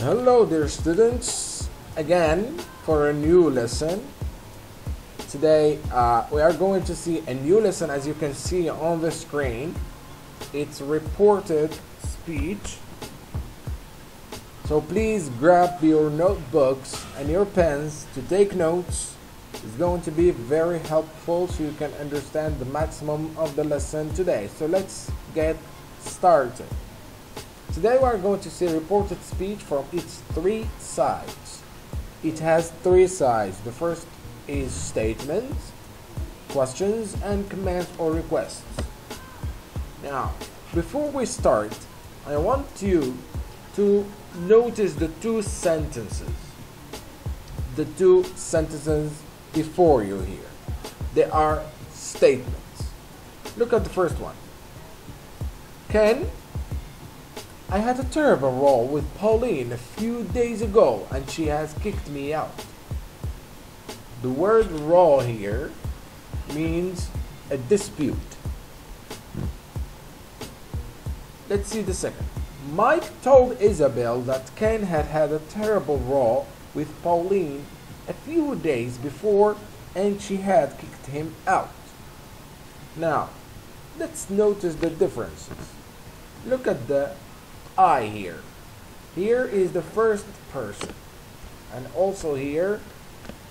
Hello dear students, again for a new lesson. Today we are going to see a new lesson. As you can see on the screen, it's reported speech. So please grab your notebooks and your pens to take notes. It's going to be very helpful so you can understand the maximum of the lesson today. So let's get started. Today we are going to see reported speech from its three sides. It has three sides. The first is statements, questions, and commands or requests. Now, before we start, I want you to notice the two sentences. The two sentences before you here. They are statements. Look at the first one. Ken, I had a terrible row with Pauline a few days ago and she has kicked me out. The word row here means a dispute. Let's see the second. Mike told Isabel that Ken had had a terrible row with Pauline a few days before and she had kicked him out. Now, let's notice the differences. Look at the I here. Here is the first person, and also here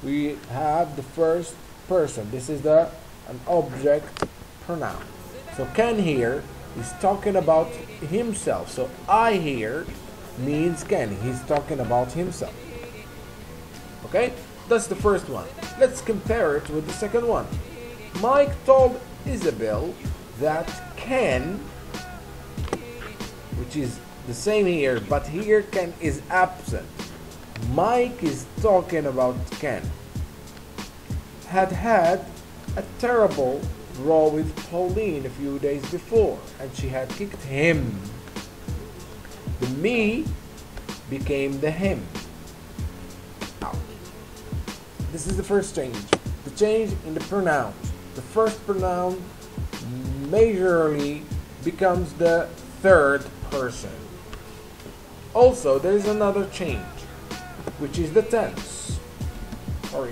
we have the first person. This is an object pronoun. So Ken here is talking about himself. So I here means Ken. He's talking about himself. Okay, that's the first one. Let's compare it with the second one. Mike told Isabel that Ken, which is the same here, but here Ken is absent. Mike is talking about Ken. Had a terrible row with Pauline a few days before and she had kicked him. The me became the him. Out. This is the first change. The change in the pronouns. The first pronoun majorly becomes the third person. Also, there is another change, which is the tense. Sorry.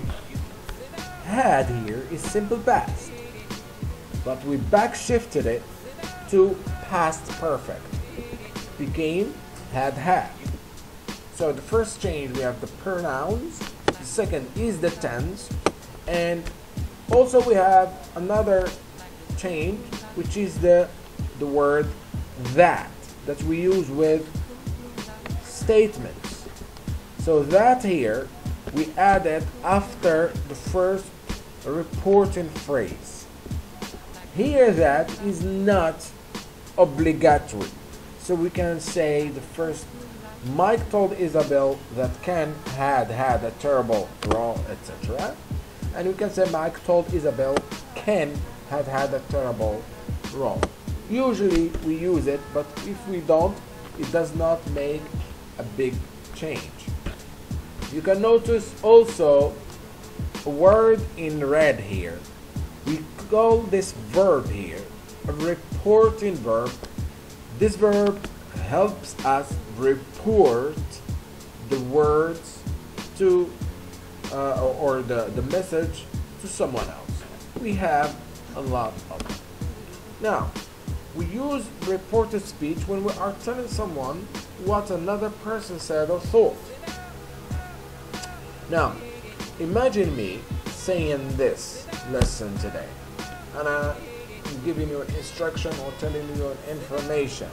Had here is simple past, but we backshifted it to past perfect. Became had. So the first change, we have the pronouns. The second is the tense, and also we have another change, which is the word that we use with statements. So that here we added after the first reporting phrase. Here that is not obligatory. So we can say the first, Mike told Isabel that Ken had a terrible row, etc. And we can say Mike told Isabel Ken had a terrible row. Usually we use it, but if we don't, it does not make a big change. You can notice also a word in red here. We call this verb here a reporting verb. This verb helps us report the words to or the message to someone else. We have a lot of them. Now, we use reported speech when we are telling someone what another person said or thought. Now, imagine me saying this lesson today, and I'm giving you an instruction or telling you an information.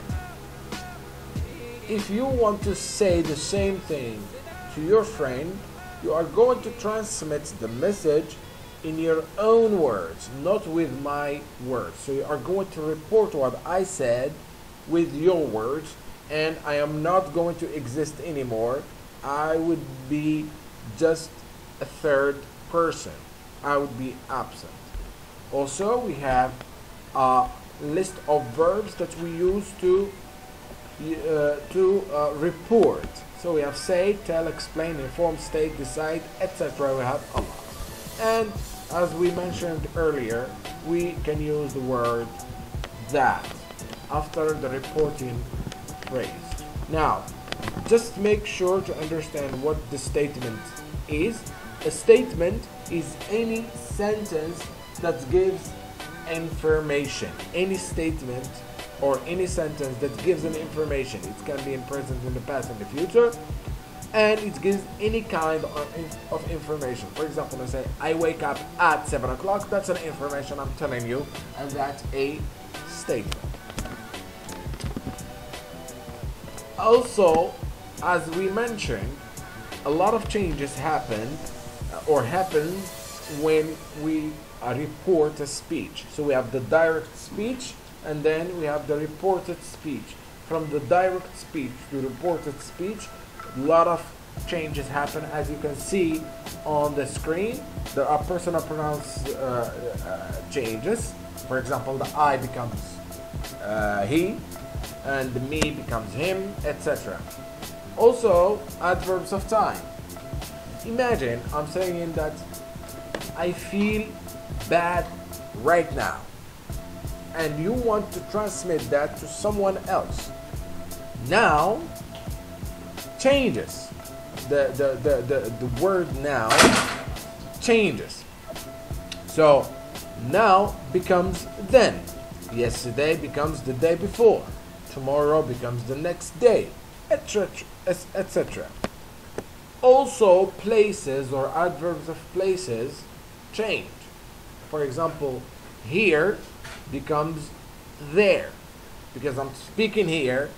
If you want to say the same thing to your friend, you are going to transmit the message in your own words, not with my words. So you are going to report what I said with your words, and I am not going to exist anymore. I would be just a third person. I would be absent. Also, we have a list of verbs that we use to report. So we have say, tell, explain, inform, state, decide, etc. We have a lot. And as we mentioned earlier, we can use the word that after the reporting phrase. Now, just make sure to understand what the statement is. A statement is any sentence that gives information. Any statement or any sentence that gives an information. It can be in present, in the past, in the future, and it gives any kind of information. For example, I say I wake up at 7 o'clock. That's an information I'm telling you, and that's a statement. Also, as we mentioned, a lot of changes happen when we report a speech. So we have the direct speech, and then we have the reported speech. From the direct speech to reported speech, a lot of changes happen. As you can see on the screen, there are personal pronouns changes. For example, the I becomes he, and the me becomes him, etc. Also, adverbs of time. Imagine I'm saying that I feel bad right now, and you want to transmit that to someone else. Now changes. The word now changes. So now becomes then. Yesterday becomes the day before. Tomorrow becomes the next day, etc. Also, places or adverbs of places change. For example, here becomes there, because I'm speaking here,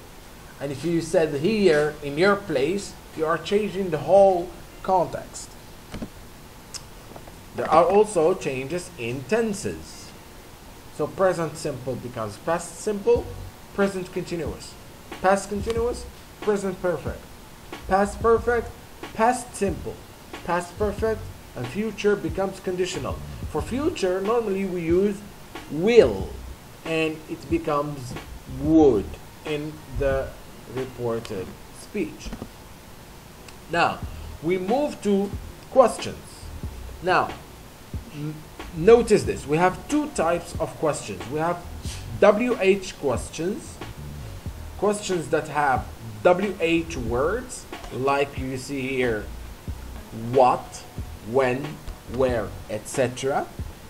and if you said here in your place, you are changing the whole context. There are also changes in tenses. So present simple becomes past simple, present continuous, past continuous, present perfect, past perfect, past simple, past perfect, and future becomes conditional. For future, normally we use will, and it becomes would in the reported speech. Now, we move to questions. Now, notice this. We have two types of questions. We have WH questions, questions that have WH words, like you see here, what, when, where, etc.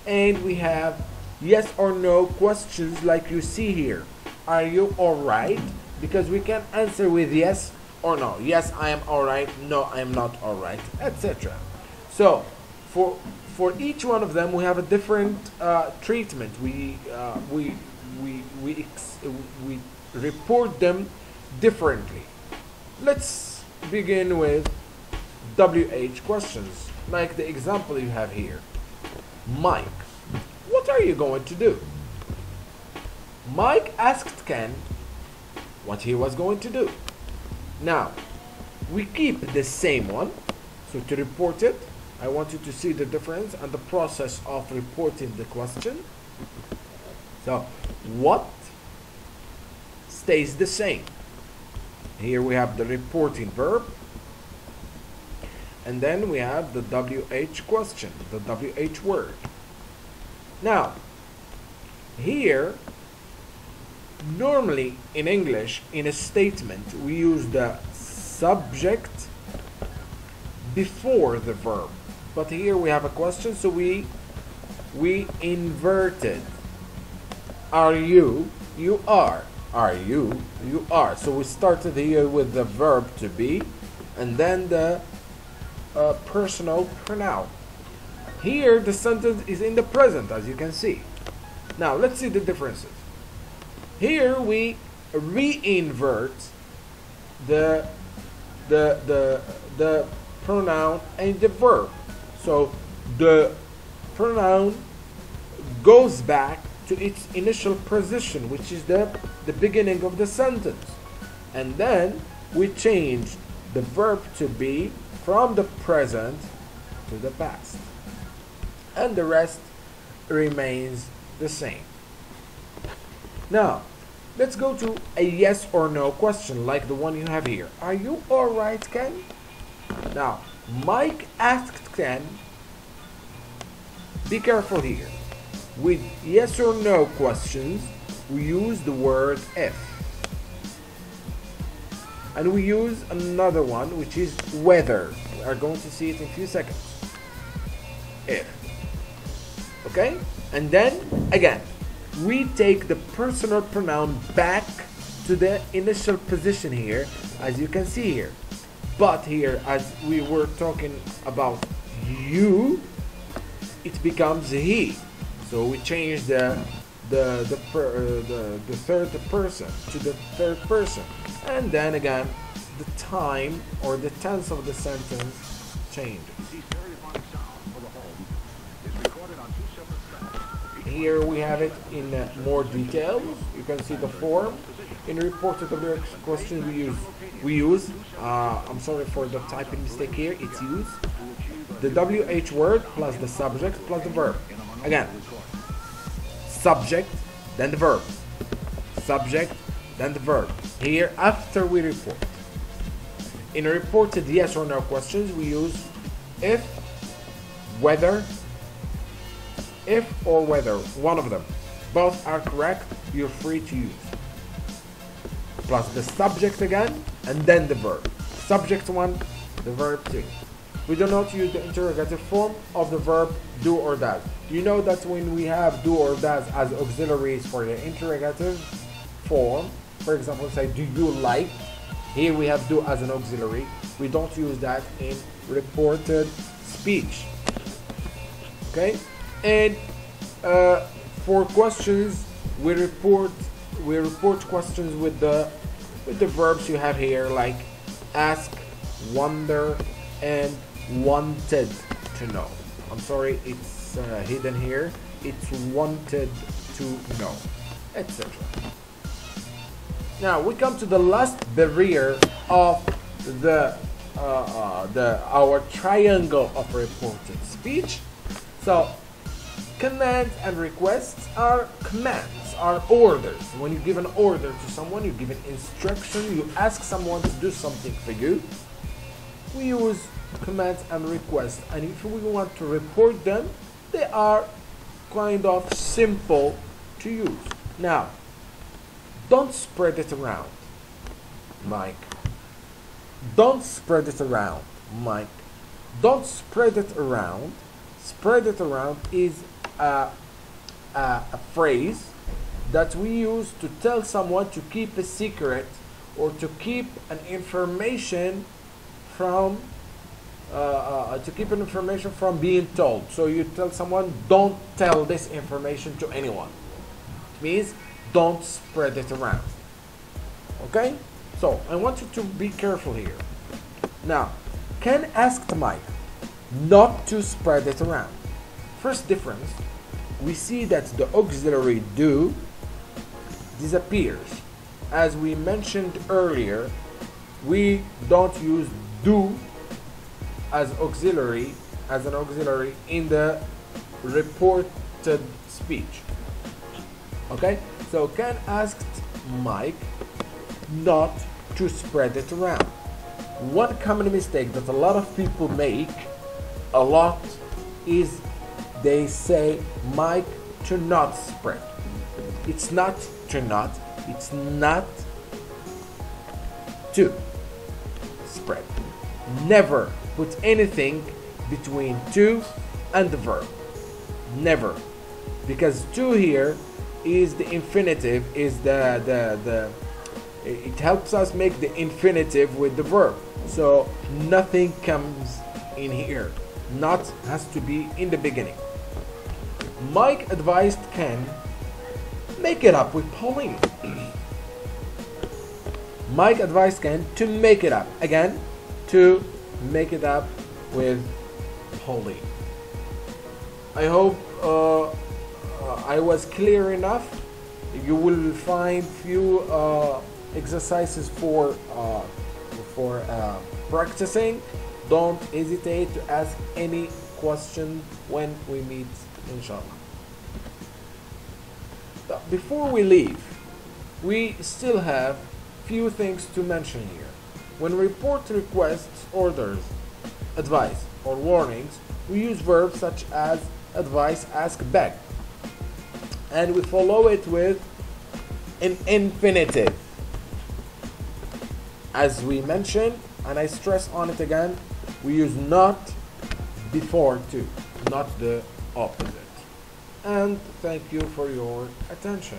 And we have yes or no questions, like you see here. Are you alright? Because we can answer with yes or no. Yes, I am alright. No, I am not alright, etc. So for each one of them, we have a different treatment. We report them differently. Let's begin with WH questions, like the example you have here. Mike, what are you going to do? Mike asked Ken what he was going to do. Now, we keep the same one. So to report it, I want you to see the difference and the process of reporting the question. So, what stays the same? Here we have the reporting verb, and then we have the WH question, the WH word. Now, here, normally in English, in a statement, we use the subject before the verb. But here we have a question, so we inverted. Are you? You are. Are you? You are. So we started here with the verb to be, and then the personal pronoun. Here the sentence is in the present, as you can see. Now let's see the differences. Here we reinvert the pronoun and the verb. So the pronoun goes back to its initial position, which is the beginning of the sentence. And then we change the verb to be from the present to the past. And the rest remains the same. Now, let's go to a yes or no question, like the one you have here. Are you alright, Ken? Now, Mike asked Ken, be careful here. With yes or no questions, we use the word if. And we use another one, which is whether. We are going to see it in a few seconds. If. Okay? And then, again, we take the personal pronoun back to the initial position here, as you can see here. But here, as we were talking about you, it becomes he. So we change the third person to the third person. And then again, the time or the tense of the sentence changes. Here we have it in more detail. You can see the form. In reported lyrics question we use I'm sorry for the typing mistake here, it's use the WH word plus the subject plus the verb. Again, subject, then the verb. Subject, then the verb. Here after we report. In reported yes or no questions we use if, whether, if or whether, one of them. Both are correct, you're free to use. Plus the subject again, and then the verb. Subject 1, the verb 2. We do not use the interrogative form of the verb do or does. You know that when we have do or does as auxiliaries for the interrogative form, for example, say do you like, here we have do as an auxiliary. We don't use that in reported speech. Okay? And for questions, we report questions with the verbs you have here, like ask, wonder, and wanted to know. I'm sorry, it's hidden here. It's wanted to know, etc. Now we come to the last barrier of our triangle of reported speech. So commands and requests are commands, are orders. When you give an order to someone, you give an instruction, you ask someone to do something for you. We use commands and requests, and if we want to report them, they are kind of simple to use. Now, don't spread it around, Mike. Don't spread it around, Mike. Don't spread it around. Spread it around is a phrase that we use to tell someone to keep a secret or to keep an information from being told. So you tell someone, don't tell this information to anyone. It means don't spread it around. Okay? So I want you to be careful here. Now, Ken asked Mike not to spread it around. First difference, we see that the auxiliary do disappears. As we mentioned earlier, we don't use do as an auxiliary in the reported speech. Okay? So Ken asked Mike not to spread it around. One common mistake that a lot of people make is they say Mike to not spread. It's not to not, it's not to spread. Never put anything between to and the verb. Never. Because to here is the infinitive, is it helps us make the infinitive with the verb. So nothing comes in here. Not has to be in the beginning. Mike advised Ken, make it up with Pauline. Mike advised Ken to make it up. Again, to make it up with Pauline. I hope I was clear enough. You will find few exercises for practicing. Don't hesitate to ask any question when we meet, inshallah. But before we leave, we still have few things to mention here. When report requests, orders, advice, or warnings, we use verbs such as advise, ask, beg. And we follow it with an infinitive. As we mentioned, and I stress on it again, we use not before to, not the opposite. And thank you for your attention.